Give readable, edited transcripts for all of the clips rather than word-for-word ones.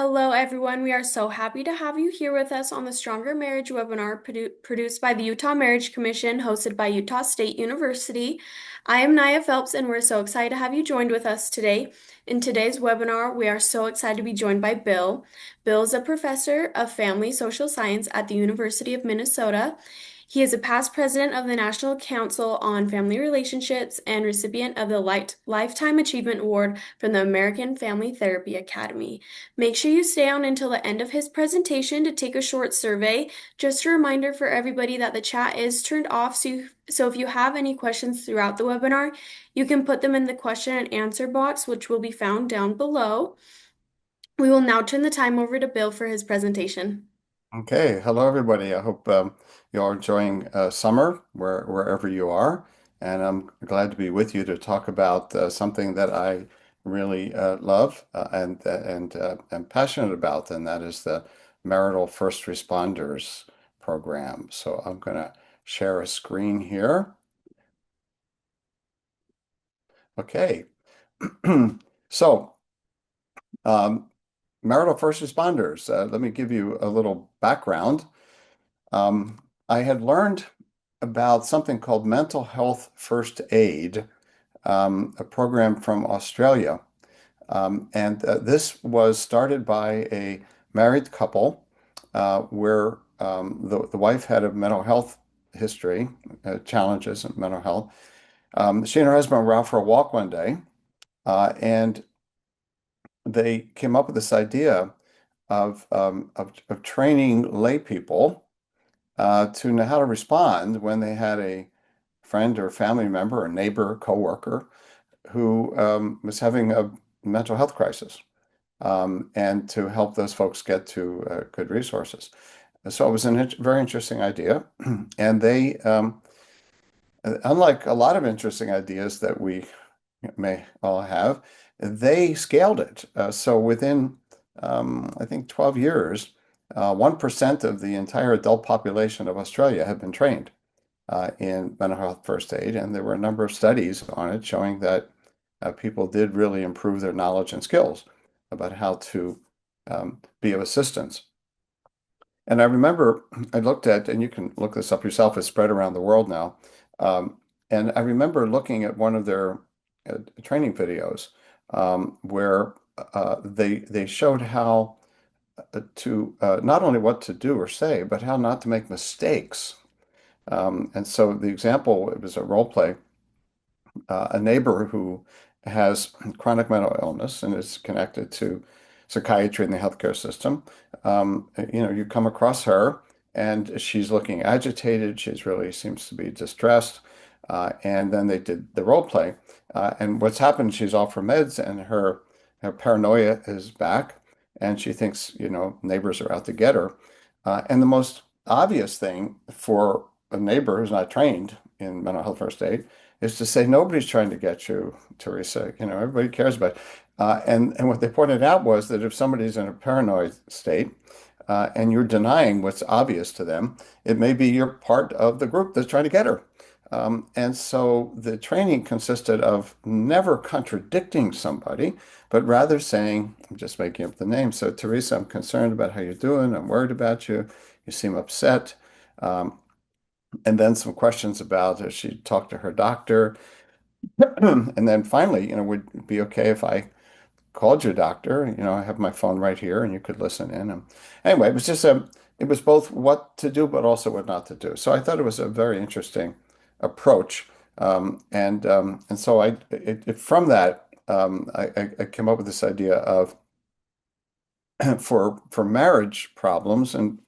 Hello, everyone. We are so happy to have you here with us on the Stronger Marriage webinar produced by the Utah Marriage Commission, hosted by Utah State University. I am Naya Phelps, and we're so excited to have you joined with us today. In today's webinar, we are so excited to be joined by Bill. Bill is a professor of family social science at the University of Minnesota. He is a past president of the National Council on Family Relationships and recipient of the Lifetime Achievement Award from the American Family Therapy Academy. Make sure you stay on until the end of his presentation to take a short survey. Just a reminder for everybody that the chat is turned off, so if you have any questions throughout the webinar, you can put them in the question and answer box, which will be found down below. We will now turn the time over to Bill for his presentation. Okay, hello everybody. I hope you are enjoying summer wherever you are, and I'm glad to be with you to talk about something that I really love and am passionate about, and that is the Marital First Responders program. So I'm going to share a screen here. Okay, so um, Marital First Responders. Let me give you a little background. I had learned about something called Mental Health First Aid, a program from Australia. And this was started by a married couple where the wife had a mental health history, challenges in mental health. She and her husband were out for a walk one day, and they came up with this idea of training lay people to know how to respond when they had a friend or family member, or neighbor, coworker who was having a mental health crisis, and to help those folks get to good resources. So it was a very interesting idea, and they, unlike a lot of interesting ideas that we may all have, they scaled it. So within, I think, 12 years, 1% of the entire adult population of Australia had been trained in mental health first aid, and there were a number of studies on it showing that people did really improve their knowledge and skills about how to be of assistance. And I remember I looked at, and you can look this up yourself, it's spread around the world now. Um, and I remember looking at one of their training videos where they showed how to not only what to do or say, but how not to make mistakes. And so the example, it was a role play, a neighbor who has chronic mental illness and is connected to psychiatry in the healthcare system. You come across her and she's looking agitated. She's really seems to be distressed. And then they did the role play. And what's happened, she's off her meds and her paranoia is back. And she thinks, neighbors are out to get her. And the most obvious thing for a neighbor who's not trained in mental health first aid is to say nobody's trying to get you, Teresa. Everybody cares about it. And what they pointed out was that if somebody's in a paranoid state and you're denying what's obvious to them, it may be you're part of the group that's trying to get her. And so the training consisted of never contradicting somebody, but rather saying, I'm just making up the name. So, Teresa, I'm concerned about how you're doing. I'm worried about you. You seem upset. Um, and then some questions about if she talked to her doctor. And then finally, would it be okay if I called your doctor? I have my phone right here and you could listen in. Anyway, it was both what to do, but also what not to do. So I thought it was a very interesting approach. And so from that, I came up with this idea of for marriage problems and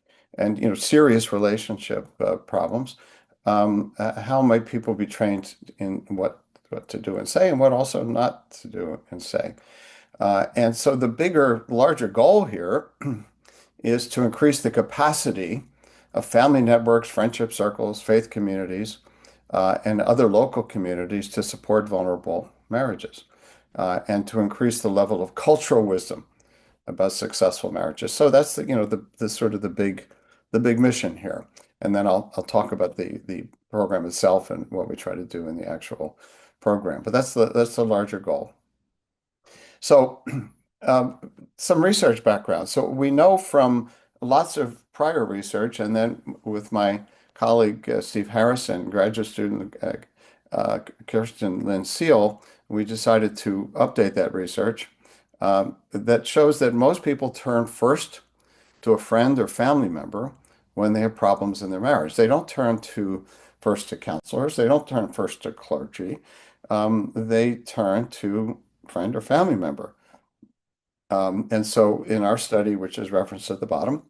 serious relationship problems, how might people be trained in what to do and say, and what also not to do and say. And so the larger goal here is to increase the capacity of family networks, friendship circles, faith communities, and other local communities to support vulnerable marriages, and to increase the level of cultural wisdom about successful marriages. So that's the sort of the big mission here. And then I'll talk about the program itself and what we try to do in the actual program. But that's the larger goal. So Some research background. So we know from lots of prior research, and then with my colleague Steve Harrison, graduate student Kirsten Lynn Seal, we decided to update that research that shows that most people turn first to a friend or family member when they have problems in their marriage. They don't turn to first to counselors. They don't turn first to clergy. They turn to friend or family member. And so in our study, which is referenced at the bottom,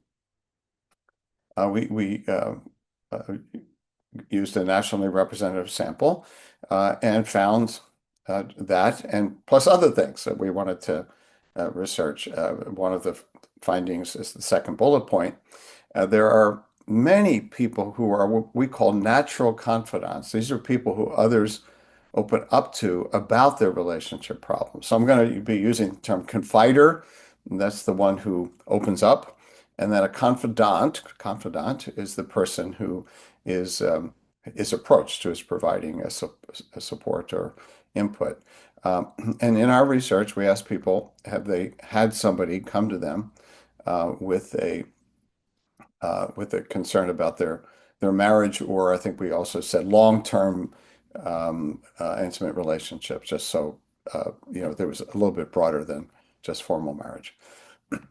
we uh, used a nationally representative sample and found that, and plus other things that we wanted to research. One of the findings is the second bullet point. There are many people who are what we call natural confidants. These are people who others open up to about their relationship problems. So I'm going to be using the term confider. And that's the one who opens up. And then a confidant is the person who is um, is approached, who is providing a support or input. And in our research, we asked people, have they had somebody come to them uh, with a with a concern about their marriage, or I think we also said long-term intimate relationships, just so there was a little bit broader than just formal marriage.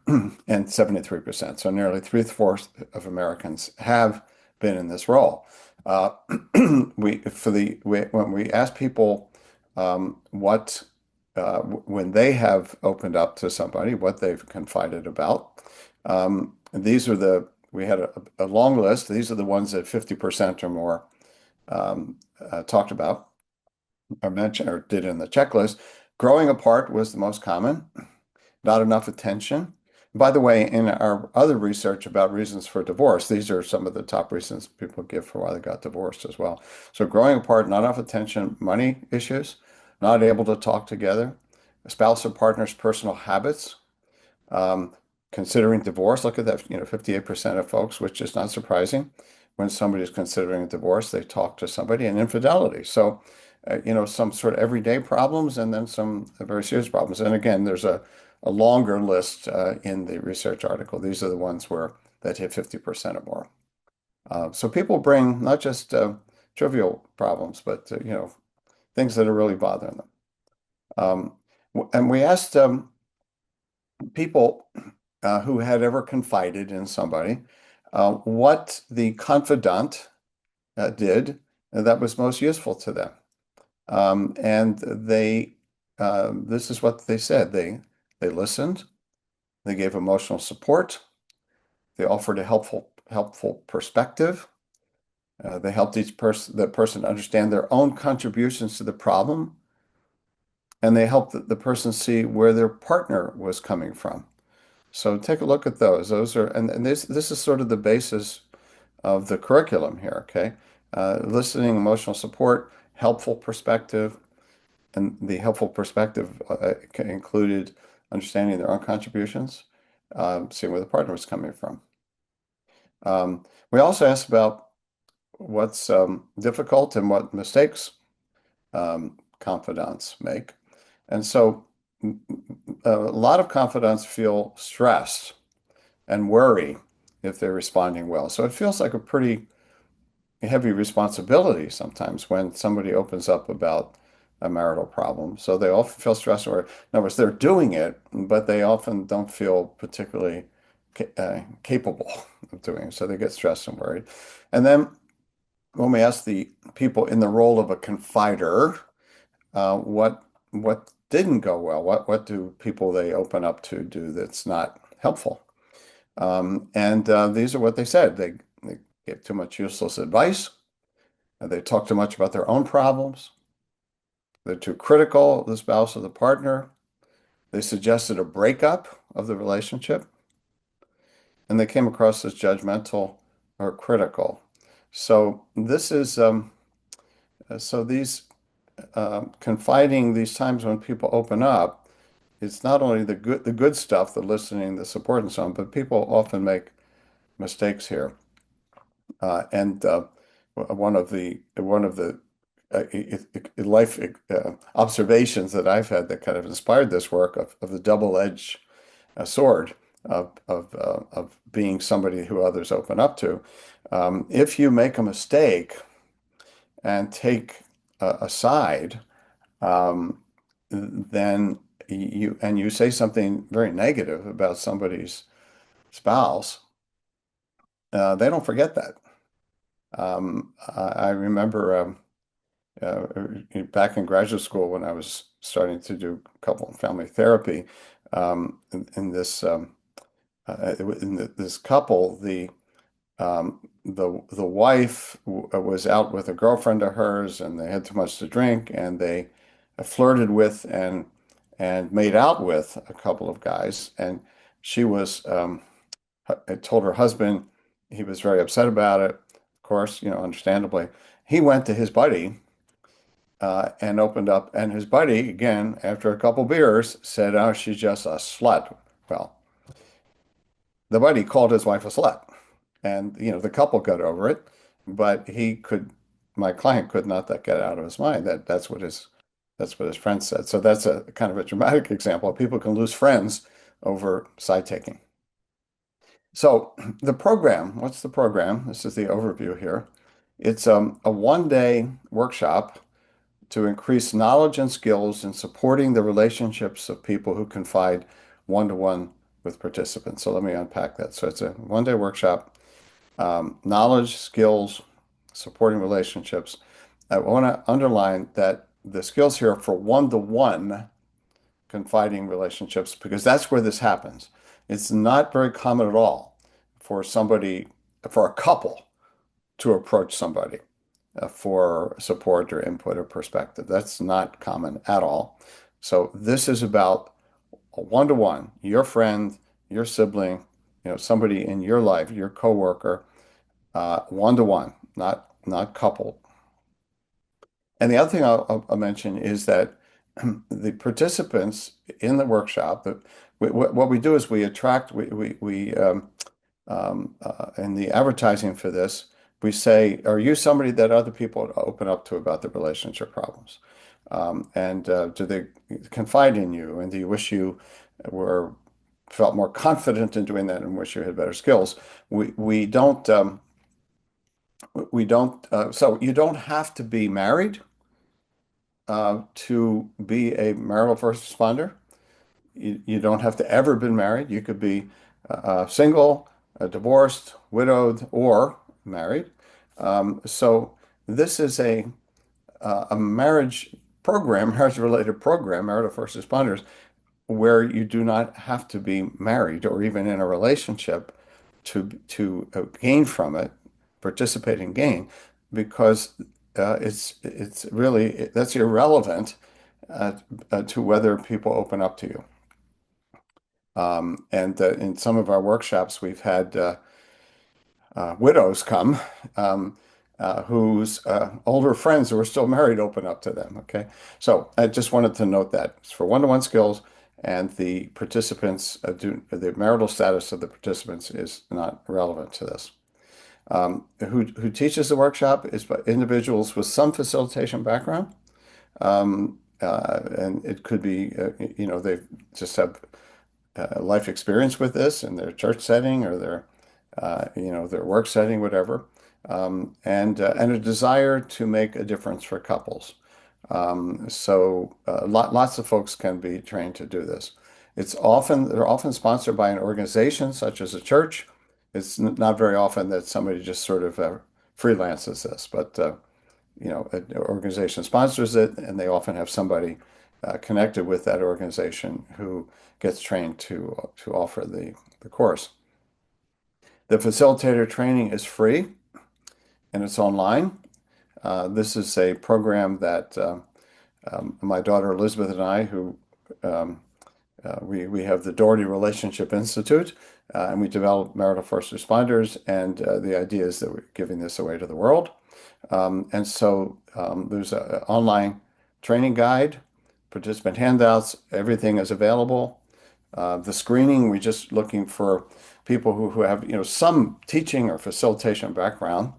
And 73%, so nearly three-fourths of Americans have been in this role. Uh, when we ask people what when they have opened up to somebody, what they've confided about, these are the we had a long list. These are the ones that 50% or more talked about or mentioned or did in the checklist. Growing apart was the most common, not enough attention. By the way, in our other research about reasons for divorce, these are some of the top reasons people give for why they got divorced as well. So growing apart, not enough attention, money issues, not able to talk together, spouse or partner's personal habits, um, considering divorce. Look at that, 58% of folks, which is not surprising. When somebody is considering a divorce, they talk to somebody, and infidelity. So, some sort of everyday problems and then some very serious problems. And again, there's a longer list in the research article. These are the ones where that hit 50% or more. So people bring not just trivial problems, but things that are really bothering them. And we asked people who had ever confided in somebody what the confidant did that was most useful to them. And this is what they said. They listened, they gave emotional support, they offered a helpful perspective. They helped the person understand their own contributions to the problem, and they helped the person see where their partner was coming from. So take a look at those. Those are, and this is sort of the basis of the curriculum here, okay? Listening, emotional support, helpful perspective, and the helpful perspective included understanding their own contributions, seeing where the partner was coming from. We also asked about what's difficult and what mistakes confidants make. And so a lot of confidants feel stressed and worry if they're responding well. So it feels like a pretty heavy responsibility sometimes when somebody opens up about a marital problem. So they often feel stressed, or in other words, they're doing it, but they often don't feel particularly capable of doing it. So they get stressed and worried. And then when we ask the people in the role of a confider, what didn't go well? What do people they open up to do that's not helpful? And these are what they said. They give too much useless advice. They talk too much about their own problems. They're too critical of the spouse or the partner. They suggested a breakup of the relationship, and they came across as judgmental or critical. So this is so these confiding these times when people open up. It's not only the good stuff, the listening, the support, and so on, but people often make mistakes here. And one of the life observations that I've had that kind of inspired this work of the double-edged sword of being somebody who others open up to. If you make a mistake and take a side, um, then you say something very negative about somebody's spouse, they don't forget that. I remember back in graduate school when I was starting to do couple and family therapy, in this this couple, the wife was out with a girlfriend of hers, and they had too much to drink, and they flirted with and made out with a couple of guys, and she was told her husband. He was very upset about it, of course, understandably. He went to his buddy and opened up, and his buddy, again, after a couple beers, said, "Oh, she's just a slut." Well, the buddy called his wife a slut. And, the couple got over it, but my client could not get out of his mind that that's what his friend said. So that's a kind of a dramatic example. People can lose friends over side taking. So the program, what's the program? This is the overview here. It's a one-day workshop to increase knowledge and skills in supporting the relationships of people who confide one-to-one with participants. So let me unpack that. So it's a one-day workshop, knowledge, skills, supporting relationships. I want to underline that the skills here are for one-to-one confiding relationships because that's where this happens. It's not very common at all for a couple to approach somebody for support or input or perspective. That's not common at all. So this is about a one-to-one, your friend, your sibling, somebody in your life, your coworker, one-to-one, not coupled. And the other thing I'll mention is that the participants in the workshop, what we do is we attract, in the advertising for this, we say, are you somebody that other people open up to about their relationship problems? And do they confide in you? And do you wish you were felt more confident in doing that and wish you had better skills? We don't so you don't have to be married to be a marital first responder. You don't have to ever been married. You could be single, divorced, widowed, or married. So this is a marriage program, marriage-related program, Marital First Responders, where you do not have to be married or even in a relationship to gain from it, participate and gain, because it's really that's irrelevant uh, to whether people open up to you. And in some of our workshops, we've had widows come whose older friends who are still married open up to them. Okay, so I just wanted to note that it's for one-to-one skills, and the participants the marital status of the participants is not relevant to this. Who teaches the workshop is by individuals with some facilitation background. And it could be, they just have life experience with this in their church setting or their work setting, whatever, and a desire to make a difference for couples. Lots of folks can be trained to do this. They're often sponsored by an organization such as a church. It's not very often that somebody just sort of freelances this, but an organization sponsors it, and they often have somebody connected with that organization who gets trained to offer the course. The facilitator training is free and it's online. This is a program that my daughter Elizabeth and I, who um, we have the Doherty Relationship Institute, and we develop Marital First Responders, and the idea is that we're giving this away to the world. There's an online training guide, participant handouts, everything is available. The screening, we're just looking for people who have, some teaching or facilitation background.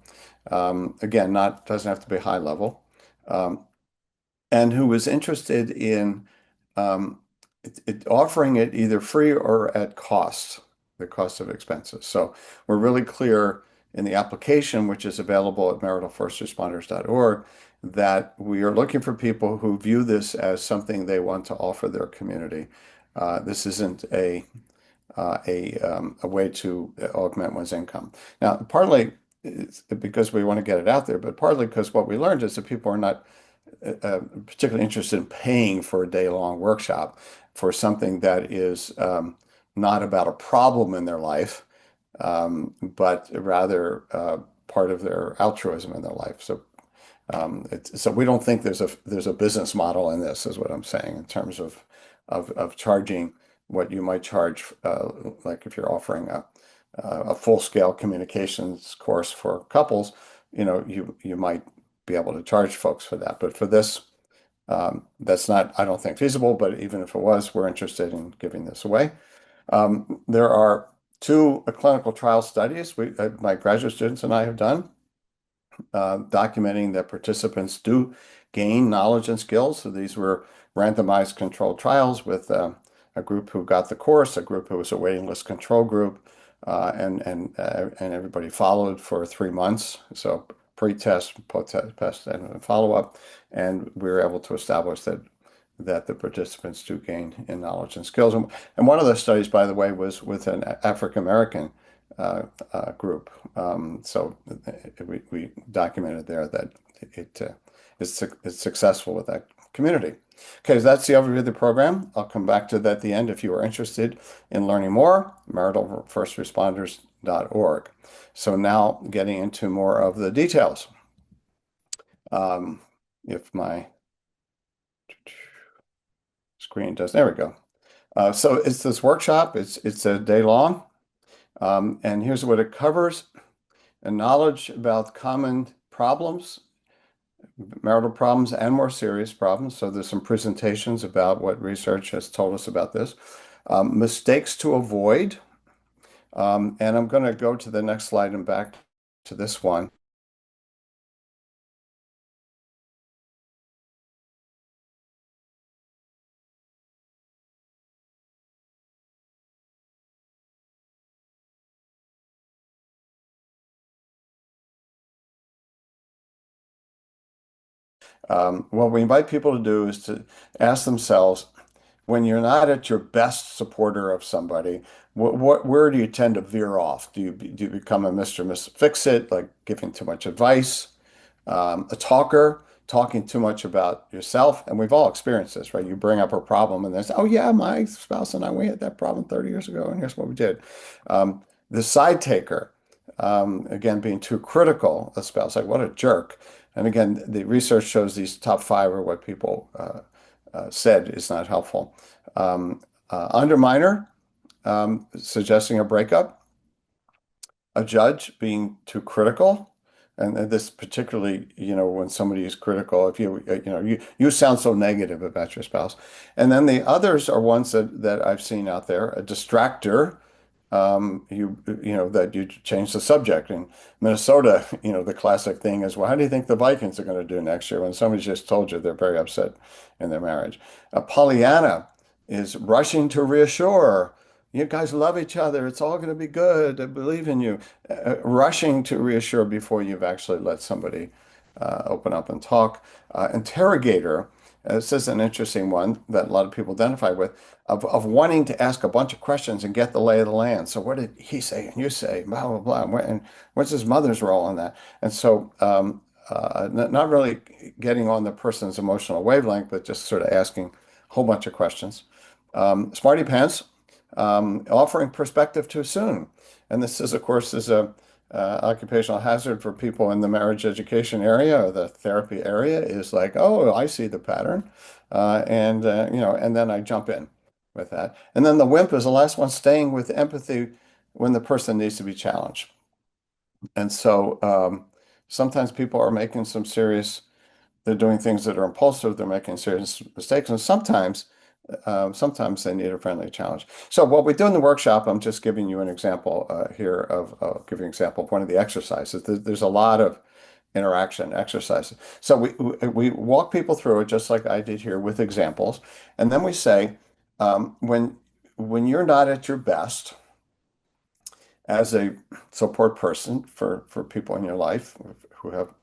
Again, not doesn't have to be high level. um, and who was interested in um, offering it either free or at cost, the cost of expenses. So we're really clear in the application, which is available at maritalfirstresponders.org, that we are looking for people who view this as something they want to offer their community. This isn't a way to augment one's income. Now, partly it's because we want to get it out there, but partly because what we learned is that people are not particularly interested in paying for a day-long workshop for something that is not about a problem in their life, but rather part of their altruism in their life. So we don't think there's a business model in this, is what I'm saying, in terms of charging what you might charge, like if you're offering a full-scale communications course for couples, you might be able to charge folks for that. But for this, that's not, I don't think, feasible. But even if it was, we're interested in giving this away. There are two clinical trial studies my graduate students and I have done documenting that participants do gain knowledge and skills. So these were randomized controlled trials with a group who got the course, a group who was a waiting list control group, and everybody followed for 3 months. So pre-test, post-test, and follow-up, and we were able to establish that the participants do gain in knowledge and skills. And one of the studies, by the way, was with an African American group. So we documented there that it's successful with that community. Okay, so that's the overview of the program. I'll come back to that at the end if you are interested in learning more, maritalfirstresponders.org. So now getting into more of the details. If my screen does, there we go. So it's this workshop. It's a day long. And here's what it covers: and knowledge about common problems, marital problems, and more serious problems. So there's some presentations about what research has told us about this. Mistakes to avoid. And I'm going to go to the next slide and back to this one. What we invite people to do is to ask themselves, when you're not at your best supporter of somebody, where do you tend to veer off? Do you become a Mr. Miss Fix-It, like giving too much advice? A talker, talking too much about yourself. And we've all experienced this, right? You bring up a problem and they say, oh, yeah, my spouse and I, we had that problem 30 years ago, and here's what we did. The side taker, again, being too critical of spouse, like, what a jerk. And again, the research shows these top five are what people said is not helpful. Underminer, suggesting a breakup. A judge being too critical. And this particularly, when somebody is critical, if you sound so negative about your spouse. And then the others are ones that I've seen out there, a distractor, that you change the subject. In Minnesota, the classic thing is, well, how do you think the Vikings are going to do next year when somebody just told you they're very upset in their marriage? A Pollyanna is rushing to reassure. You guys love each other. It's all going to be good. I believe in you. Rushing to reassure before you've actually let somebody open up and talk. Interrogator, this is an interesting one that a lot of people identify with, of wanting to ask a bunch of questions and get the lay of the land. So what did he say and you say, blah, blah, blah. And what's his mother's role in that? And so not really getting on the person's emotional wavelength, but just sort of asking a whole bunch of questions. Smarty pants, offering perspective too soon. And this is, of course, is a occupational hazard for people in the marriage education area or the therapy area is like, oh, I see the pattern. And then I jump in with that. And then the wimp is the last one, staying with empathy when the person needs to be challenged. And so sometimes people are making they're doing things that are impulsive, they're making serious mistakes, and sometimes they need a friendly challenge. So what we do in the workshop, I'm just giving you an example here of giving an example of one of the exercises. There's a lot of interaction exercises. So we walk people through it just like I did here with examples, and then we say, when you're not at your best as a support person for people in your life who have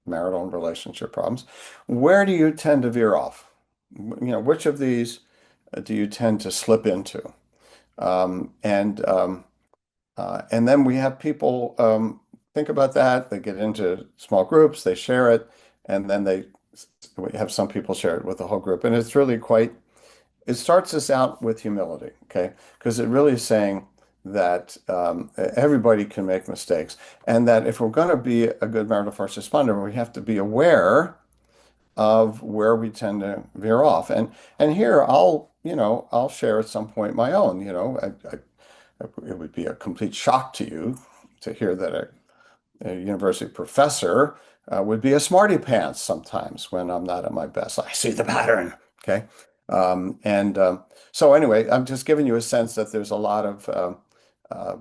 marital and relationship problems, where do you tend to veer off? Which of these do you tend to slip into? Um, and um, and then we have people think about that. They get into small groups, they share it, and then we have some people share it with the whole group. And it's really it starts us out with humility, okay? Because it really is saying that everybody can make mistakes, and that if we're going to be a good marital first responder, we have to be aware of where we tend to veer off. And here I'll share at some point my own. It would be a complete shock to you to hear that a university professor would be a smarty pants sometimes when I'm not at my best. I see the pattern. Okay. And so anyway, I'm just giving you a sense that there's a lot of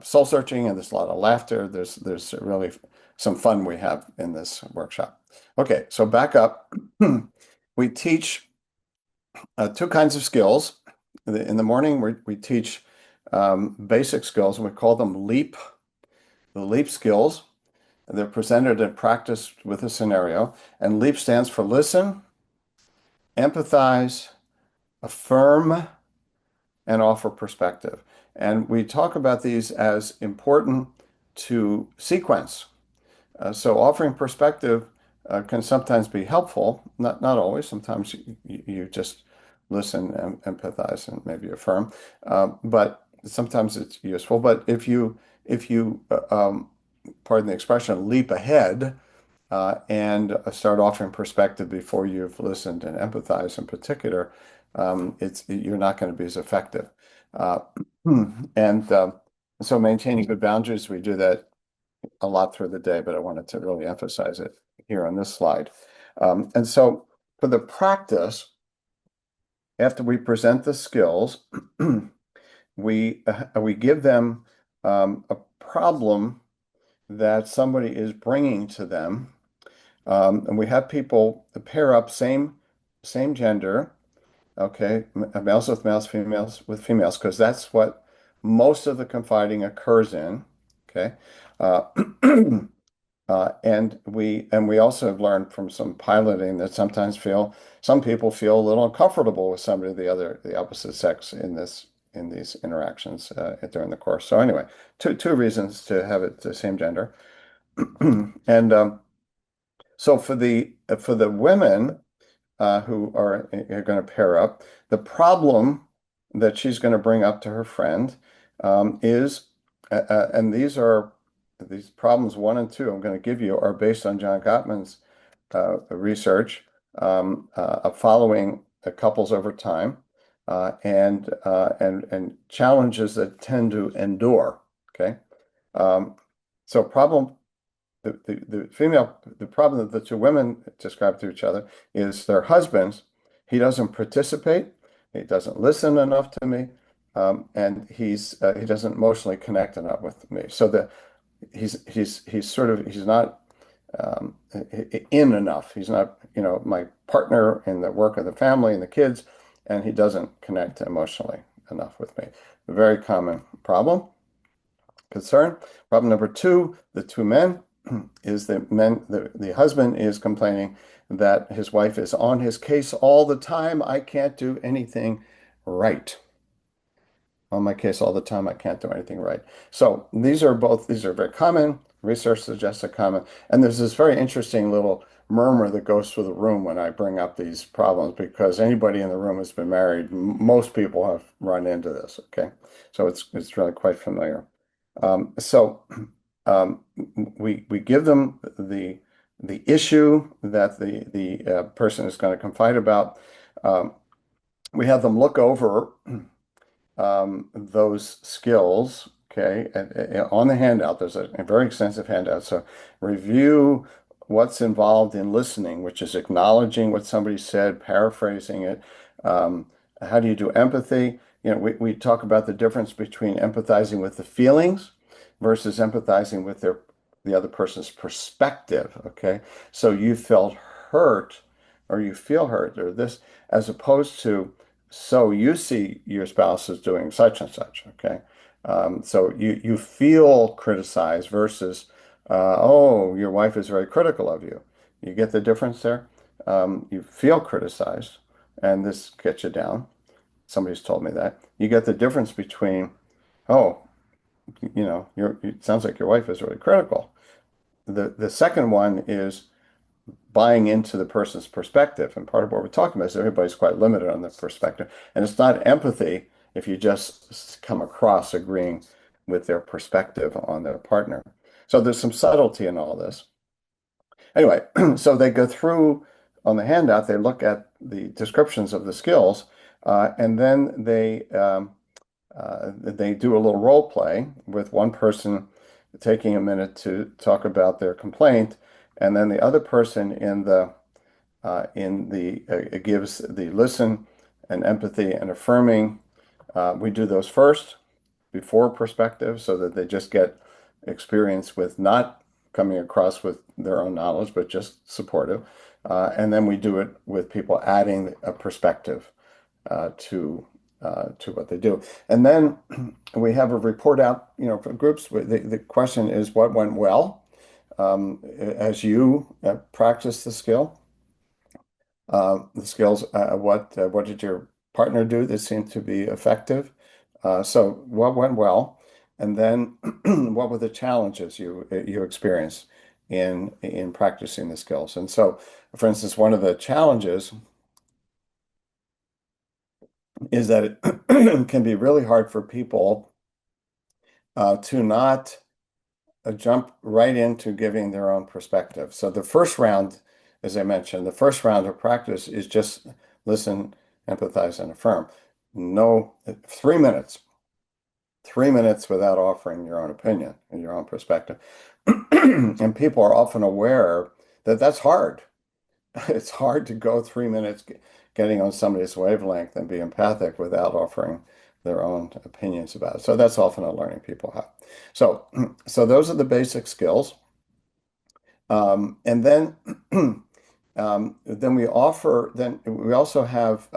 soul searching and there's a lot of laughter. There's really some fun we have in this workshop. Okay, so back up. We teach two kinds of skills. In the morning, we teach basic skills, and we call them the LEAP skills. They're presented and practiced with a scenario. And LEAP stands for listen, empathize, affirm, and offer perspective. And we talk about these as important to sequence. So offering perspective can sometimes be helpful, not always. Sometimes you just listen and empathize and maybe affirm, but sometimes it's useful. But if you pardon the expression, leap ahead and start offering perspective before you've listened and empathized in particular, you're not going to be as effective. Uh, and so maintaining good boundaries, we do that a lot through the day, but I wanted to really emphasize it here on this slide. And so for the practice, after we present the skills, we give them a problem that somebody is bringing to them. And we have people pair up same gender, okay, males with males, females with females, because that's what most of the confiding occurs in, okay. Uh, and we also have learned from some piloting that some people feel a little uncomfortable with somebody the opposite sex in these interactions during the course. So anyway, two reasons to have it the same gender. And so for the women who are going to pair up, the problem that she's going to bring up to her friend is, and these problems one and two I'm going to give you are based on John Gottman's research of following couples over time and challenges that tend to endure. Okay, so the problem that the two women describe to each other is their husbands. He doesn't participate. He doesn't listen enough to me. And he doesn't emotionally connect enough with me. So he's not in enough. He's not, my partner in the work of the family and the kids, and he doesn't connect emotionally enough with me. A very common concern. Problem number two, the two men is the husband is complaining that his wife is on his case all the time. I can't do anything right. On my case all the time. I can't do anything right. So these are very common. Research suggests a common. And there's this very interesting little murmur that goes through the room when I bring up these problems because anybody in the room has been married. Most people have run into this. Okay. So it's really quite familiar. So um, we give them the issue that the person is going to confide about. Um, we have them look over those skills. Okay, and on the handout, there's a very extensive handout. So review what's involved in listening, which is acknowledging what somebody said, paraphrasing it. Um, how do you do empathy? We talk about the difference between empathizing with the feelings versus empathizing with the other person's perspective, okay? So you felt hurt or you feel hurt or this, as opposed to, so you see your spouse is doing such and such, okay? So you feel criticized versus, oh, your wife is very critical of you. You get the difference there? You feel criticized, and this gets you down. Somebody's told me that. You get the difference between, oh, it sounds like your wife is really critical. The second one is buying into the person's perspective. And part of what we're talking about is everybody's quite limited on their perspective. And it's not empathy if you just come across agreeing with their perspective on their partner. So there's some subtlety in all this. Anyway, so they go through on the handout, they look at the descriptions of the skills, and then they do a little role play with one person taking a minute to talk about their complaint, and then the other person gives the listen and empathy and affirming. We do those first before perspective so that they just get experience with not coming across with their own knowledge, but just supportive. And then we do it with people adding a perspective to what they do. And then we have a report out, for groups. The question is what went well as you practice the skills. What did your partner do that seemed to be effective? So what went well, and then what were the challenges you experienced in practicing the skills? And so, for instance, one of the challenges is that it can be really hard for people to not jump right into giving their own perspective. So the first round, as I mentioned, the first round of practice is just listen, empathize, and affirm. No, 3 minutes, 3 minutes without offering your own opinion and your own perspective. And people are often aware that that's hard. It's hard to go 3 minutes getting on somebody's wavelength and be empathic without offering their own opinions about it. So that's often a learning people have. So, so those are the basic skills. And then we also have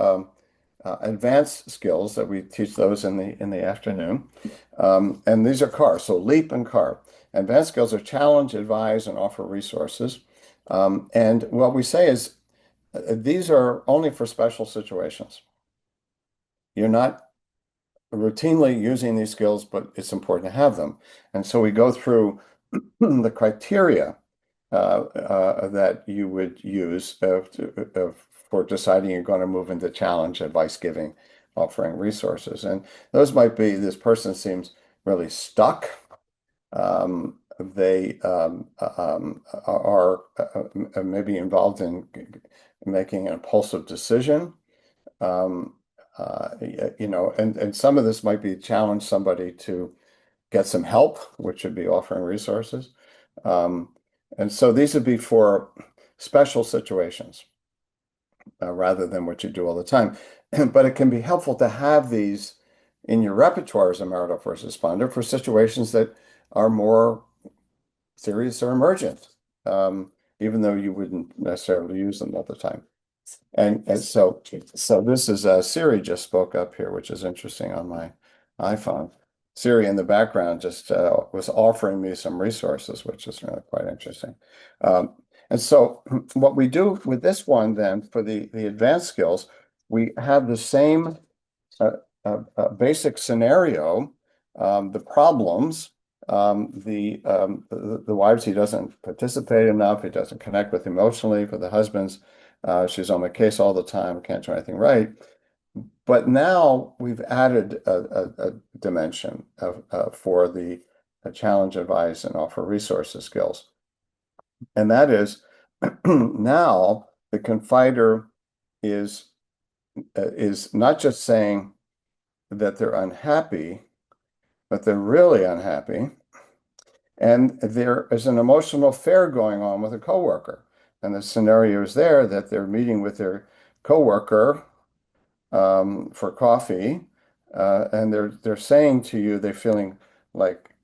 advanced skills that we teach those in the afternoon. And these are CAR, so LEAP and CAR. Advanced skills are challenge, advise, and offer resources. And what we say is these are only for special situations. You're not routinely using these skills, but it's important to have them. And so we go through the criteria that you would use for deciding you're going to move into challenge, advice giving, offering resources. And those might be this person seems really stuck. They are maybe involved in making an impulsive decision. Um, and some of this might be challenge somebody to get some help, which would be offering resources. Um, and so these would be for special situations rather than what you do all the time. But it can be helpful to have these in your repertoire as a marital first responder for situations that are more serious or emergent, even though you wouldn't necessarily use them all the time. And so this is Siri just spoke up here, which is interesting on my iPhone. Siri in the background just was offering me some resources, which is really quite interesting. And so what we do with this one then for the advanced skills, we have the same basic scenario, the problems, the wives, he doesn't participate enough, he doesn't connect with emotionally. For the husbands, she's on my case all the time, can't do anything right. But now we've added a dimension for the challenge, advice, and offer resources skills. And that is now the confider is not just saying that they're unhappy, but they're really unhappy. And there is an emotional affair going on with a coworker. And the scenario is there that they're meeting with their coworker for coffee, and they're saying to you they're feeling like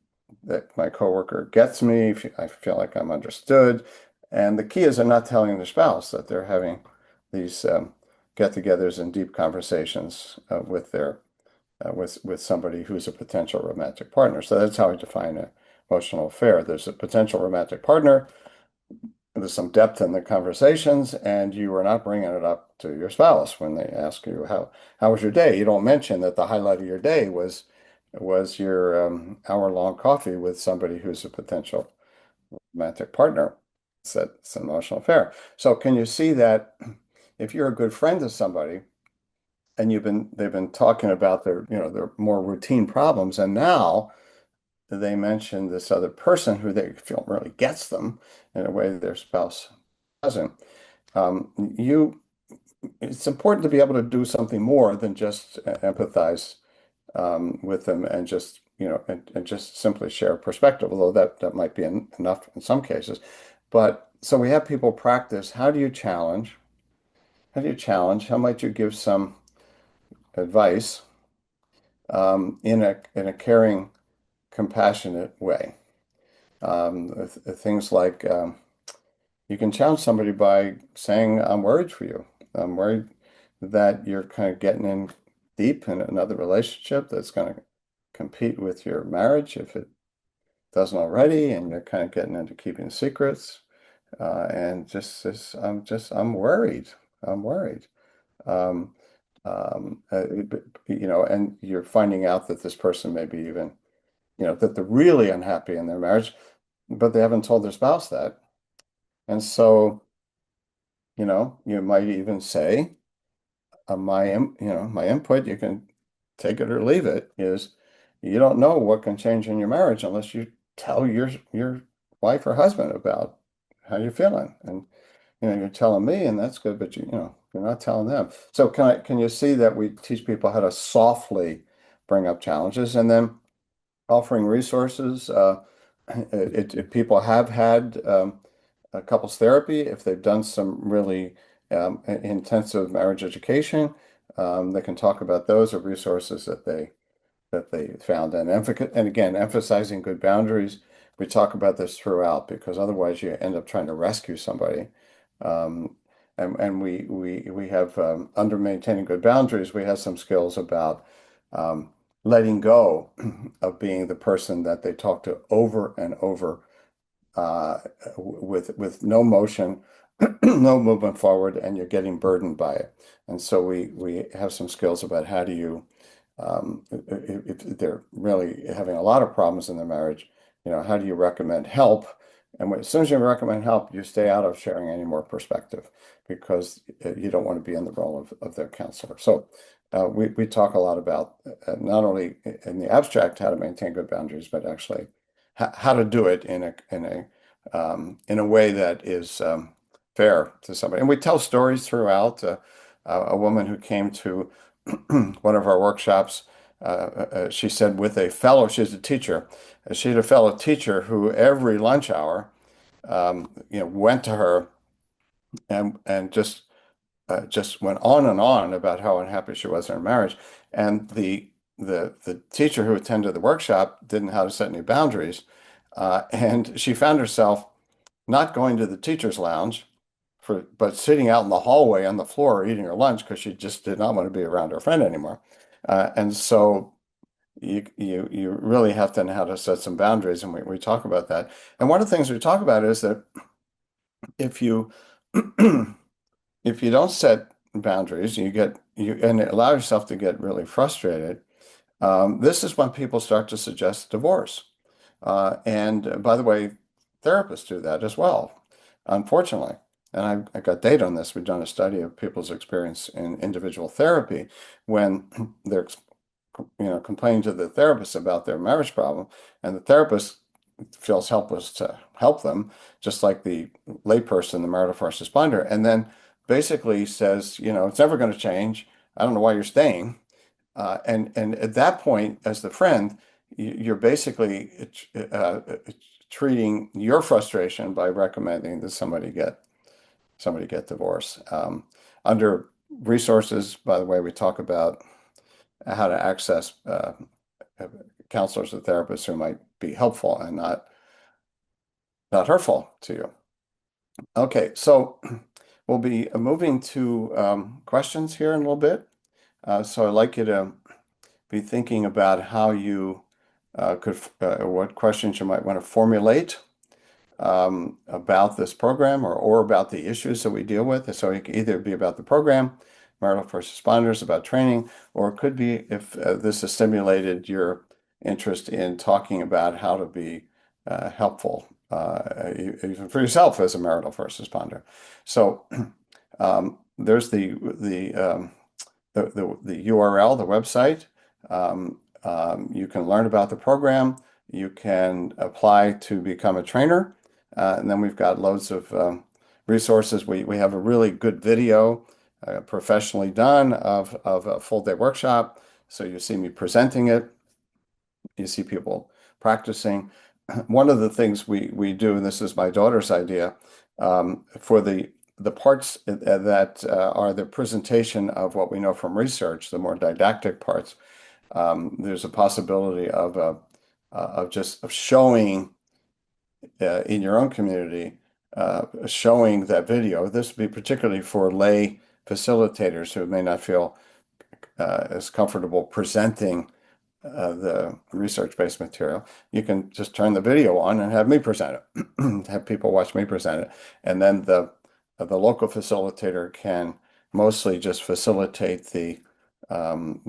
that my coworker gets me. I feel like I'm understood. And the key is they're not telling their spouse that they're having these get-togethers and deep conversations with their with somebody who's a potential romantic partner. So that's how I define an emotional affair. There's a potential romantic partner. There's some depth in the conversations, and you are not bringing it up to your spouse when they ask you how was your day. You don't mention that the highlight of your day was your hour-long coffee with somebody who's a potential romantic partner. It's an emotional affair. So can you see that if you're a good friend to somebody and they've been talking about their more routine problems, and now they mention this other person who they feel really gets them in a way their spouse doesn't. You It's important to be able to do something more than just empathize with them and just and just simply share a perspective, although that might be enough in some cases. But so we have people practice. How do you challenge? How do you challenge? How might you give some advice in a caring, compassionate way? Things like you can challenge somebody by saying, "I'm worried for you. I'm worried that you're kind of getting in deep in another relationship that's going to compete with your marriage if it doesn't already, and you're kind of getting into keeping secrets. And I'm worried. I'm worried. Um, and you're finding out that this person maybe even, that they're really unhappy in their marriage, but they haven't told their spouse that. And so, you might even say, my input, you can take it or leave it, is you don't know what can change in your marriage unless you tell your wife or husband about how you're feeling. And you're telling me, and that's good, but you're not telling them. So can you see that we teach people how to softly bring up challenges and then offering resources? If people have had a couples therapy, if they've done some really intensive marriage education, they can talk about those or resources that they found. And again, emphasizing good boundaries. We talk about this throughout because otherwise you end up trying to rescue somebody. Um, and we have under maintaining good boundaries, we have some skills about um, letting go of being the person that they talk to over and over uh, with no motion, no movement forward, and you're getting burdened by it. And so we have some skills about how do you, if they're really having a lot of problems in their marriage, how do you recommend help? And as soon as you recommend help, you stay out of sharing any more perspective because you don't want to be in the role of their counselor. So we talk a lot about not only in the abstract how to maintain good boundaries, but actually how to do it in a way that is fair to somebody. And we tell stories throughout. A woman who came to one of our workshops, she said, she's a teacher. She had a fellow teacher who every lunch hour, went to her and just went on and on about how unhappy she was in her marriage. And the teacher who attended the workshop didn't know how to set any boundaries. And she found herself not going to the teacher's lounge but sitting out in the hallway on the floor eating her lunch because she just did not want to be around her friend anymore. And so you really have to know how to set some boundaries, and we talk about that. And one of the things we talk about is that if you if you don't set boundaries, you and allow yourself to get really frustrated. This is when people start to suggest divorce. And by the way, therapists do that as well, unfortunately. And I got data on this. We've done a study of people's experience in individual therapy when they're, complaining to the therapist about their marriage problem, and the therapist feels helpless to help them, just like the layperson, the marital first responder, and then basically says, it's never going to change. I don't know why you're staying. And at that point, as the friend, you're basically treating your frustration by recommending that somebody get divorced. Under resources, by the way, we talk about how to access counselors or therapists who might be helpful and not hurtful to you. Okay, so we'll be moving to questions here in a little bit. So I'd like you to be thinking about how you what questions you might want to formulate about this program or about the issues that we deal with. So it could either be about the program, Marital First Responders, about training, or it could be if this has stimulated your interest in talking about how to be helpful, even for yourself as a Marital First Responder. So there's the URL, the website. You can learn about the program. You can apply to become a trainer. And then we've got loads of resources. We have a really good video, professionally done of a full day workshop. So you see me presenting it. You see people practicing. One of the things we do, and this is my daughter's idea, for the parts that are the presentation of what we know from research, the more didactic parts, there's a possibility of showing in your own community, showing that video. This would be particularly for lay facilitators who may not feel as comfortable presenting the research-based material. You can just turn the video on and have me present it, have people watch me present it, and then the local facilitator can mostly just facilitate the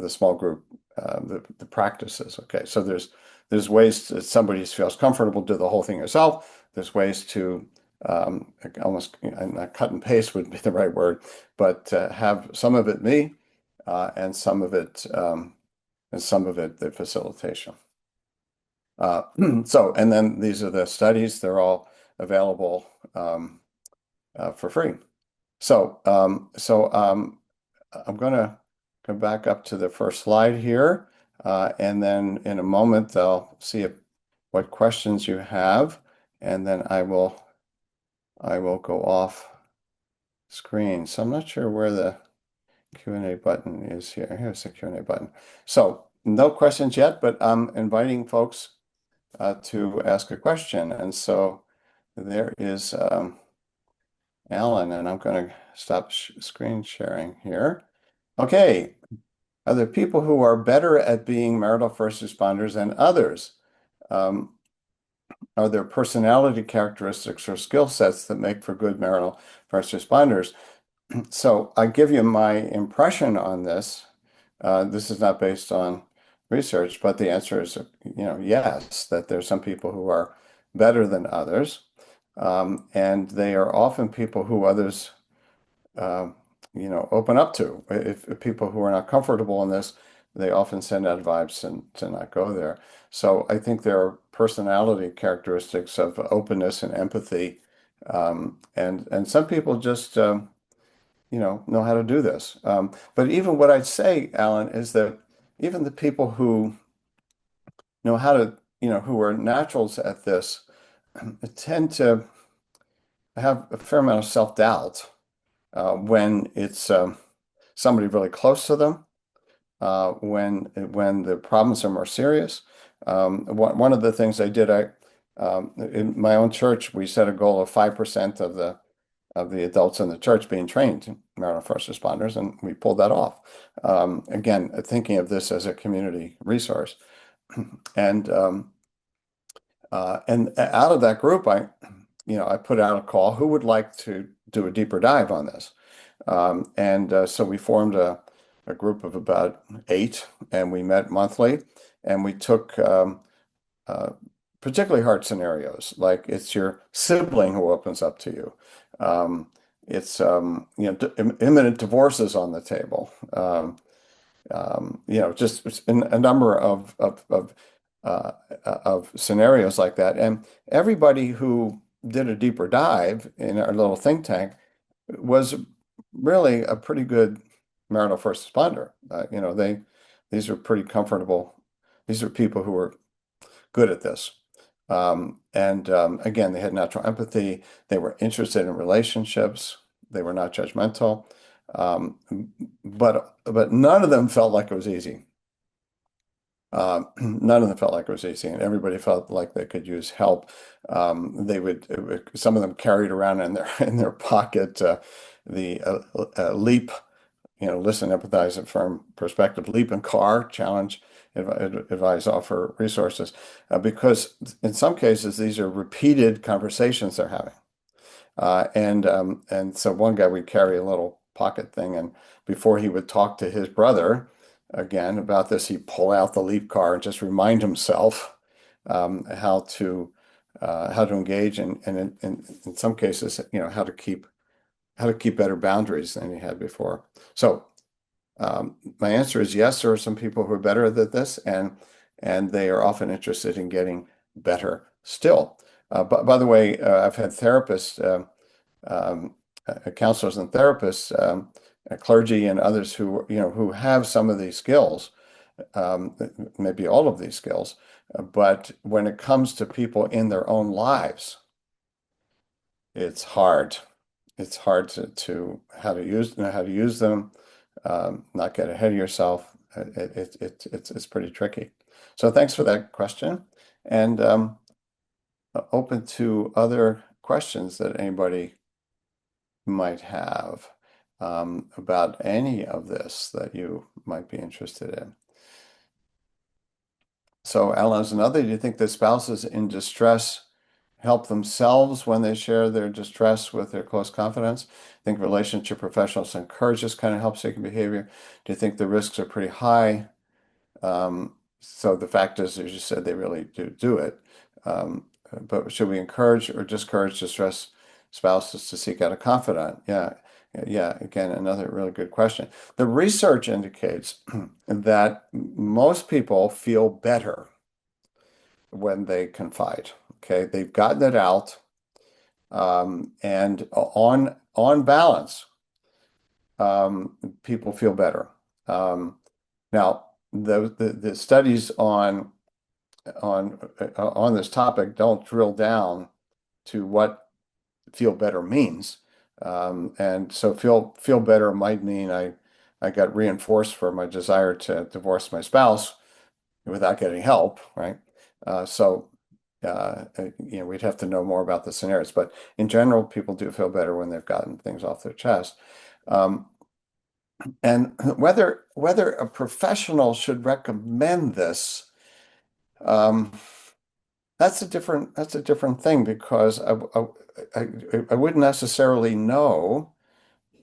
small group the practices. Okay, so there's ways that somebody feels comfortable do the whole thing yourself. There's ways to almost not cut and paste would be the right word, but have some of it me and some of it the facilitation. And then these are the studies. They're all available for free. I'm going to go back up to the first slide here, and then in a moment I'll see what questions you have, and then I will go off screen. So I'm not sure where the Q&A button is here. Here's the Q&A button. So no questions yet, but I'm inviting folks to ask a question. And so there is Alan, and I'm going to stop screen sharing here. Okay. Are there people who are better at being marital first responders than others? Are there personality characteristics or skill sets that make for good marital first responders? So I give you my impression on this. This is not based on research, but the answer is, yes, that there's some people who are better than others. And they are often people who others, open up to. If people who are not comfortable in this, they often send out vibes to not go there. So I think there are personality characteristics of openness and empathy. And some people just, know how to do this. But even what I'd say, Alan, is that even the people who know how to, who are naturals at this, tend to have a fair amount of self-doubt when it's somebody really close to them, when the problems are more serious. One of the things I did, in my own church, we set a goal of 5% of the adults in the church being trained marital first responders, and we pulled that off. Again, thinking of this as a community resource, and out of that group, I put out a call. Who would like to do a deeper dive on this? So we formed a group of about 8, and we met monthly, and we took uh, particularly hard scenarios, like it's your sibling who opens up to you. It's imminent divorces on the table. Just a number of scenarios like that. And everybody who did a deeper dive in our little think tank was really a pretty good marital first responder. These are pretty comfortable. These are people who were good at this. Again, they had natural empathy. They were interested in relationships. They were not judgmental. But none of them felt like it was easy. None of them felt like it was easy, and everybody felt like they could use help. Some of them carried around in their in their pocket the LEAP, listen, empathize, affirm, perspective, LEAP and CAR, challenge, advise, offer resources, because in some cases these are repeated conversations they're having. And so one guy would carry a little pocket thing, and before he would talk to his brother again about this, he'd pull out the Leap car and just remind himself um, how to how to engage, and in some cases, how to keep better boundaries than he had before. So my answer is yes. There are some people who are better at this, and they are often interested in getting better still. But by the way, I've had therapists. Um, Counselors and therapists, clergy and others who have some of these skills, um, maybe all of these skills, but when it comes to people in their own lives, it's hard. It's hard to how to know how to use them, not get ahead of yourself. It's pretty tricky. So thanks for that question, and open to other questions that anybody might have about any of this that you might be interested in. So, Alan, as another, do you think that spouses in distress help themselves when they share their distress with their close confidants? I think relationship professionals encourage this kind of help-seeking behavior. Do you think the risks are pretty high? So the fact is, as you said, they really do it. But should we encourage or discourage distressed spouses to seek out a confidant? Yeah, yeah. Again, another really good question. The research indicates that most people feel better when they confide. Okay, they've gotten it out, and on balance, people feel better. Now, the studies on this topic don't drill down to what feel better means. And so feel better might mean I got reinforced for my desire to divorce my spouse without getting help, right? So we'd have to know more about the scenarios, but in general, people do feel better when they've gotten things off their chest. Um, and whether a professional should recommend this, um, that's a different thing because I wouldn't necessarily know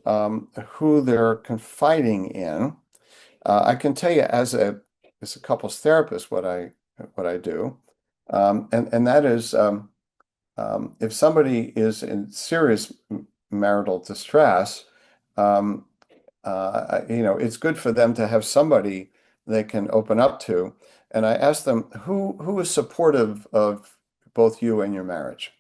who they're confiding in. I can tell you as a couples therapist what I do, and that is if somebody is in serious marital distress, um, it's good for them to have somebody they can open up to. And I ask them, who is supportive of both you and your marriage?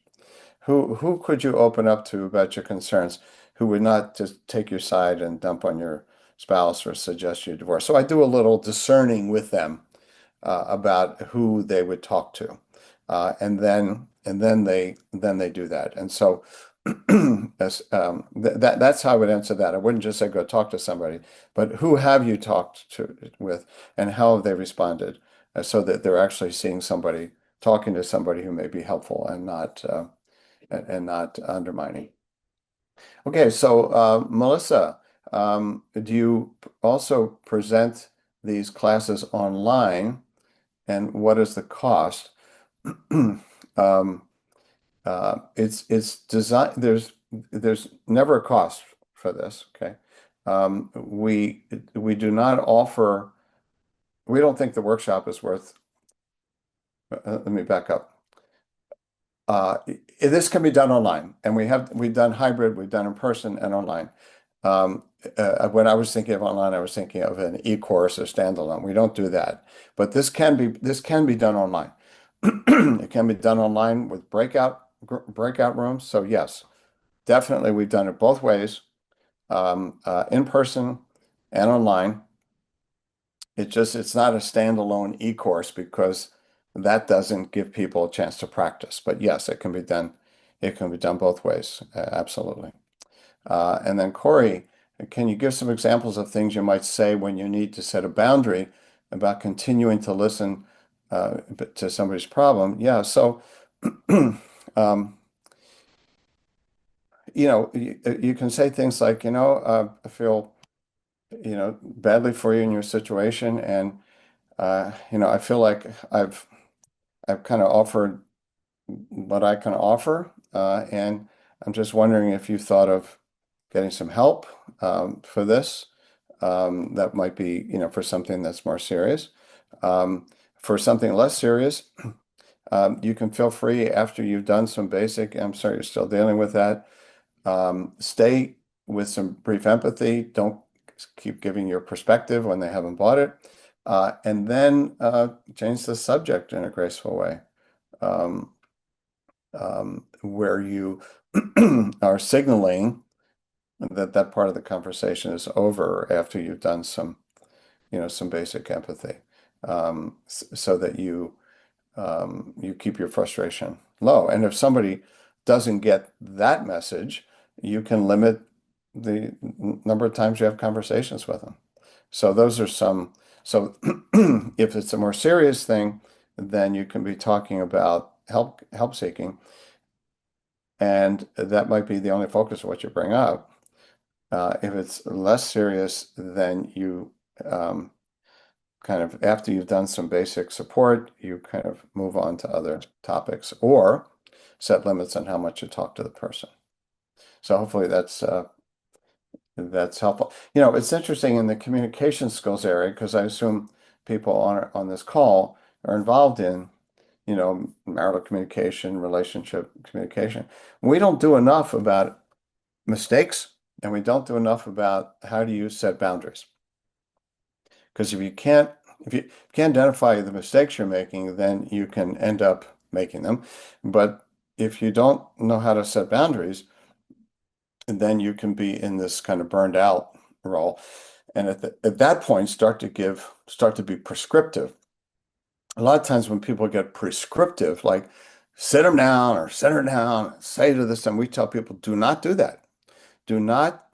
Who could you open up to about your concerns? Who would not just take your side and dump on your spouse or suggest you divorce? So I do a little discerning with them about who they would talk to, and then they do that. And so that's how I would answer that. I wouldn't just say go talk to somebody, but who have you talked to with, and how have they responded, so that they're actually seeing somebody, talking to somebody who may be helpful and not undermining. Okay, so Melissa, do you also present these classes online, and what is the cost? Um, it's designed. There's never a cost for this. Okay, we do not offer. We don't think the workshop is worth. Let me back up. This can be done online, and we've done hybrid, we've done in person and online. Um, when I was thinking of online, I was thinking of an e-course or standalone. We don't do that, but this can be done online. It can be done online with breakout rooms. So yes, definitely we've done it both ways, in person and online. It's not a standalone e-course because that doesn't give people a chance to practice. But yes, it can be done. It can be done both ways. Absolutely. And then Corey, can you give some examples of things you might say when you need to set a boundary about continuing to listen to somebody's problem. Yeah, so um, you can say things like, I feel, badly for you in your situation, and I feel like I've kind of offered what I can offer, and I'm just wondering if you thought of getting some help for this. That might be, for something that's more serious. Um, for something less serious, you can feel free after you've done some basic, I'm sorry, you're still dealing with that. Stay with some brief empathy. Don't keep giving your perspective when they haven't bought it. And then change the subject in a graceful way, um, where you are signaling that that part of the conversation is over after you've done some basic empathy, so that you keep your frustration low. And if somebody doesn't get that message, you can limit the number of times you have conversations with them. So those are some. So if it's a more serious thing, then you can be talking about help seeking, and that might be the only focus of what you bring up. If it's less serious, then you kind of, after you've done some basic support, you kind of move on to other topics or set limits on how much you talk to the person. So hopefully that's helpful. It's interesting in the communication skills area because I assume people on this call are involved in, marital communication, relationship communication. We don't do enough about mistakes, and we don't do enough about how do you set boundaries. Because if you can't identify the mistakes you're making, then you can end up making them. But if you don't know how to set boundaries, then you can be in this kind of burned out role. And at that point, start to be prescriptive. A lot of times when people get prescriptive, like sit them down or sit her down, say to this, and we tell people, do not do that. Do not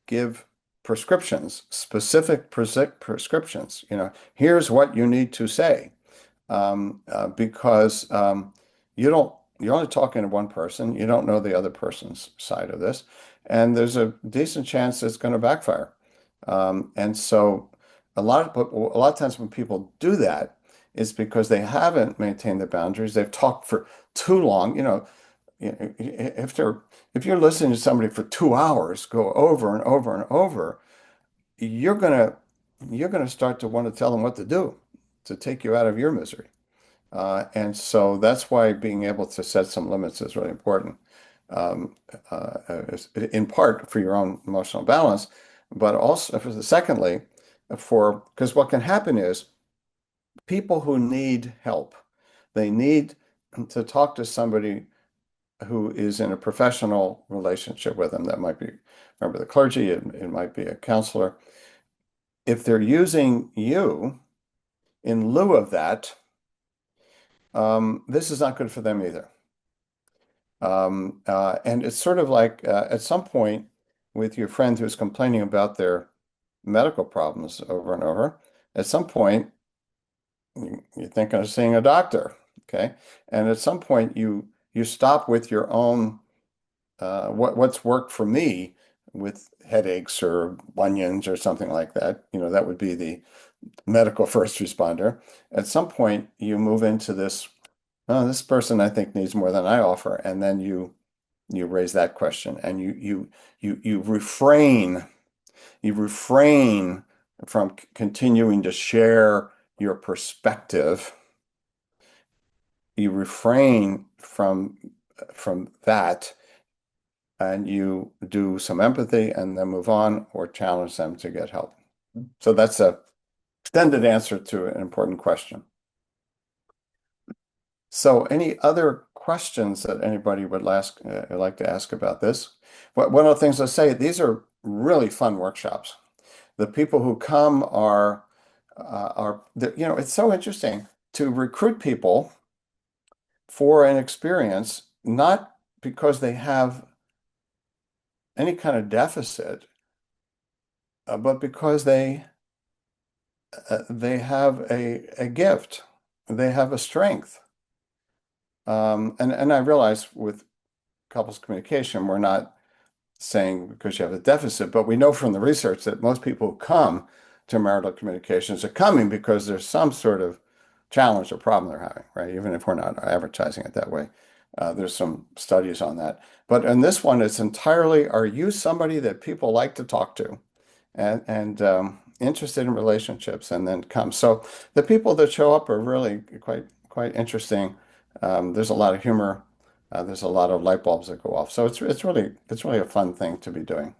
give prescriptions, specific prescriptions. Here's what you need to say, because you're only talking to one person. You don't know the other person's side of this, and there's a decent chance it's going to backfire. And so a lot of times when people do that, it's because they haven't maintained the boundaries. They've talked for too long. If you're listening to somebody for 2 hours go over and over and over, you're gonna you're gonna start to want to tell them what to do to take you out of your misery. And so that's why being able to set some limits is really important, in part for your own emotional balance, but also, secondly, because what can happen is people who need help, they need to talk to somebody who is in a professional relationship with them. That might be a member of the clergy, it might be a counselor. If they're using you in lieu of that, this is not good for them either. And it's sort of like at some point with your friend who's complaining about their medical problems over and over, at some point you're thinking of seeing a doctor, okay? And at some point you stop with your own what's worked for me with headaches or bunions or something like that. That would be the medical first responder. At some point, you move into this, oh, this person I think needs more than I offer, and then you raise that question, and you refrain from continuing to share your perspective. You refrain from that, and you do some empathy and then move on or challenge them to get help. So that's a extended answer to an important question. So any other questions that anybody would like to ask about this? One of the things I say, these are really fun workshops. The people who come it's so interesting to recruit people for an experience, not because they have any kind of deficit, but because they have a gift, they have a strength. And I realize with couples communication, we're not saying because you have a deficit, but we know from the research that most people who come to marital communications are coming because there's some sort of challenge or problem they're having, right? Even if we're not advertising it that way. There's some studies on that. But in this one, it's entirely, are you somebody that people like to talk to and interested in relationships and then come? So the people that show up are really quite interesting. There's a lot of humor. There's a lot of light bulbs that go off. So it's really a fun thing to be doing.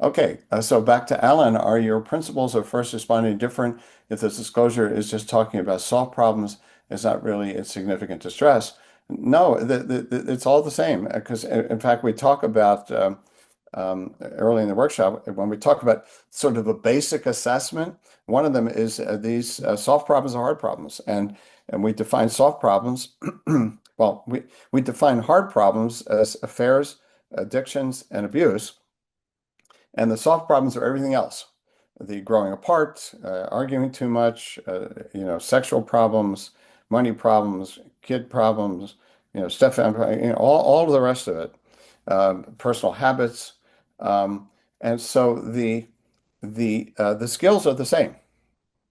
Okay, so back to Alan. Are your principles of first responding different if the disclosure is just talking about soft problems, it's not really a significant distress? No, it's all the same because in fact we talk about early in the workshop when we talk about sort of a basic assessment. One of them is these soft problems are hard problems, and we define soft problems. Well, we define hard problems as affairs, addictions, and abuse. And the soft problems are everything else. The growing apart, arguing too much, sexual problems, money problems, kid problems, stuff, all of the rest of it, personal habits. Um, and so the skills are the same.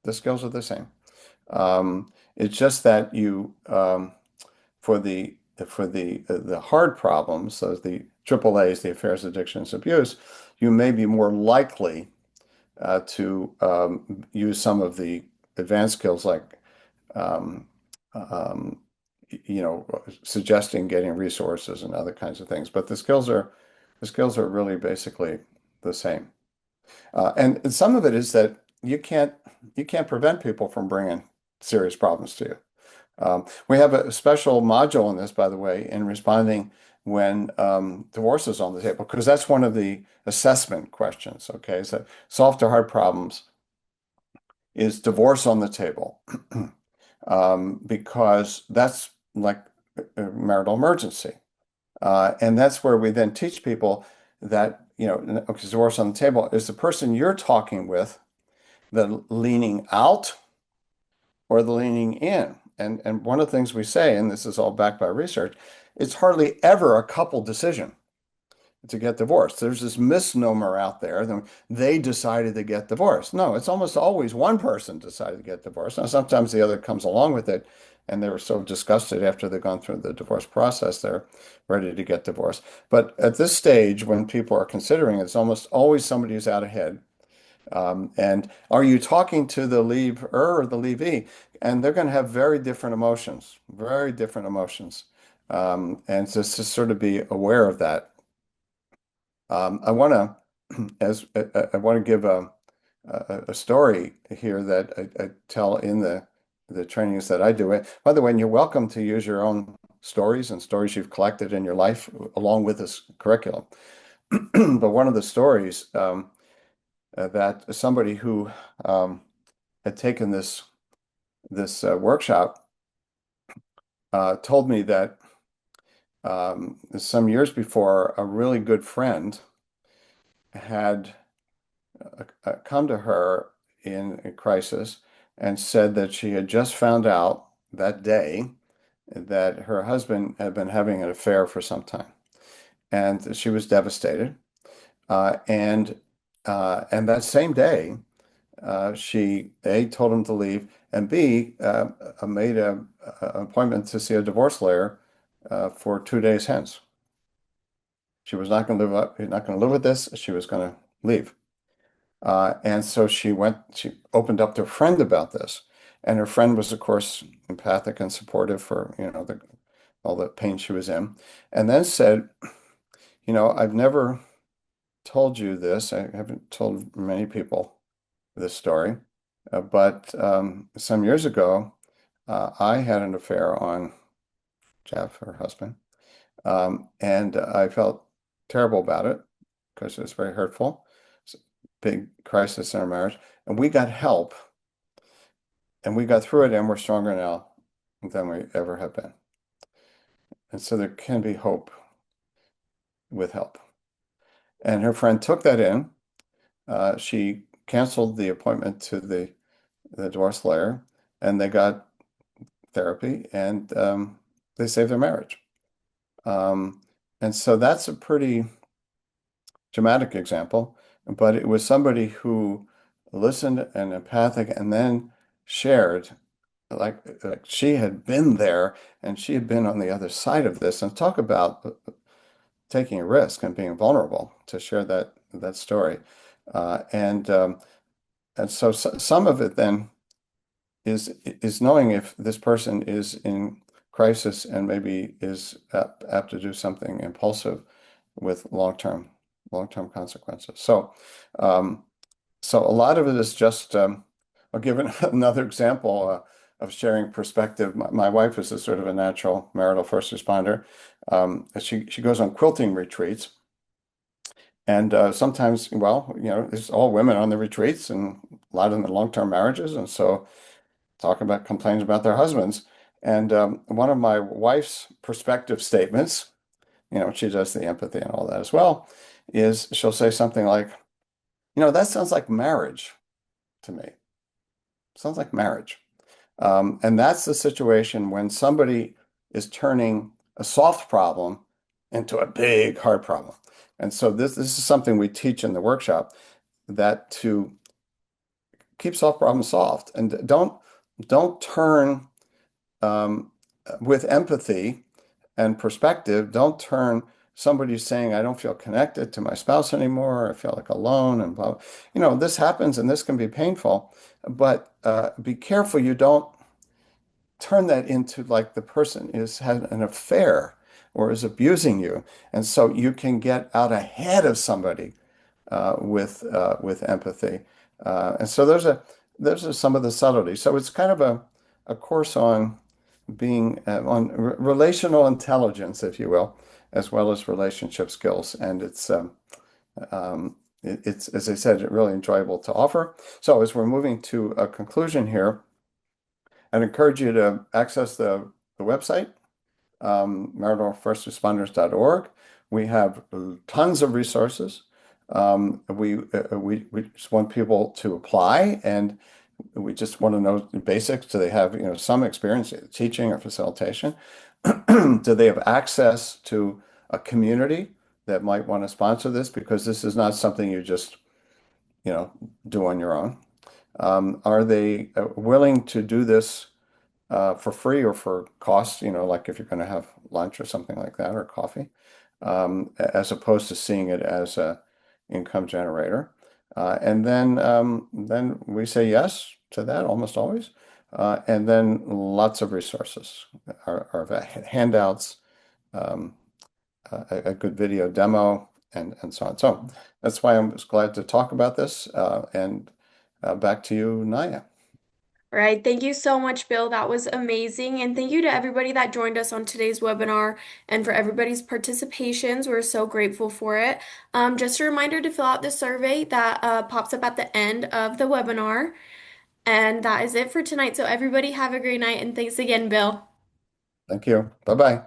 The skills are the same. It's just that you for the hard problems, so the triple A's, the affairs, addictions, abuse, you may be more likely to use some of the advanced skills like um, um, suggesting getting resources and other kinds of things. But the skills are really basically the same. And some of it is that you can't prevent people from bringing serious problems to you. We have a special module on this, by the way, in responding when divorce is on the table, because that's one of the assessment questions. Okay, so soft or hard problems is divorce on the table, because that's like a marital emergency, and that's where we then teach people that okay, divorce on the table is the person you're talking with, the leaning out or the leaning in. And one of the things we say, and this is all backed by research, it's hardly ever a couple decision to get divorced. There's this misnomer out there that they decided to get divorced. No, it's almost always one person decided to get divorced. Now, sometimes the other comes along with it, and they were so disgusted after they've gone through the divorce process, they're ready to get divorced. But at this stage, when people are considering it, it's almost always somebody who's out ahead. And are you talking to the leaver or the leavee? And they're going to have very different emotions, very different emotions. And just to sort of be aware of that. I want to, as I want to give a story here that I tell in the trainings that I do. By the way, and you're welcome to use your own stories and stories you've collected in your life along with this curriculum. But one of the stories that somebody who had taken this workshop told me that some years before, a really good friend had come to her in a crisis and said that she had just found out that day that her husband had been having an affair for some time, and she was devastated. And that same day, she A, told him to leave, and B, made an appointment to see a divorce lawyer for 2 days hence. She was not going to not going to live with this. She was going to leave. And so she opened up to a friend about this. And her friend was, of course, empathic and supportive for, all the pain she was in. And then said, I've never told you this. I haven't told many people this story. But some years ago, I had an affair on Jeff, her husband, and I felt terrible about it because it was very hurtful. It's a big crisis in our marriage, and we got help, and we got through it, and we're stronger now than we ever have been. And so there can be hope with help. And her friend took that in. She canceled the appointment to the the divorce lawyer, and they got therapy, and they saved their marriage. Um, and so that's a pretty dramatic example, but it was somebody who listened and empathic and then shared like she had been there and she had been on the other side of this and talk about taking a risk and being vulnerable to share that story. Uh, and um, and so some of it then is knowing if this person is in crisis and maybe is apt to do something impulsive with long-term consequences. Um, so a lot of it is just I'll give another example of sharing perspective. My wife is a sort of a natural marital first responder. She goes on quilting retreats. And sometimes, well, there's all women on the retreats and a lot of them long-term marriages. And so talk about complaints about their husbands. And one of my wife's perspective statements, she does the empathy and all that as well, is she'll say something like, that sounds like marriage to me. Sounds like marriage. And that's the situation when somebody is turning a soft problem into a big hard problem. And so this is something we teach in the workshop that to keep soft problems soft and don't turn um, with empathy and perspective, don't turn somebody saying, I don't feel connected to my spouse anymore, I feel like alone, and blah. This happens and this can be painful, but be careful you don't turn that into like the person is had an affair or is abusing you. And so you can get out ahead of somebody with empathy. And so those are some of the subtleties. So it's kind of a course on being on relational intelligence, if you will, as well as relationship skills. And it's as I said, really enjoyable to offer. So as we're moving to a conclusion here, I'd encourage you to access the website, maritalfirstresponders.org. We have tons of resources. We just want people to apply, and we just want to know the basics. Do they have, some experience in teaching or facilitation? Do they have access to a community that might want to sponsor this? Because this is not something you just, you know, do on your own. Are they willing to do this for free or for cost, like if you're going to have lunch or something like that or coffee, as opposed to seeing it as a income generator. And then we say yes to that almost always. And then lots of resources are handouts, um, a good video demo, and so on. So that's why I'm just glad to talk about this. And back to you, Naya. All right. Thank you so much, Bill. That was amazing. And thank you to everybody that joined us on today's webinar and for everybody's participations. We're so grateful for it. Just a reminder to fill out the survey that pops up at the end of the webinar. And that is it for tonight. So everybody have a great night and thanks again, Bill. Thank you. Bye-bye.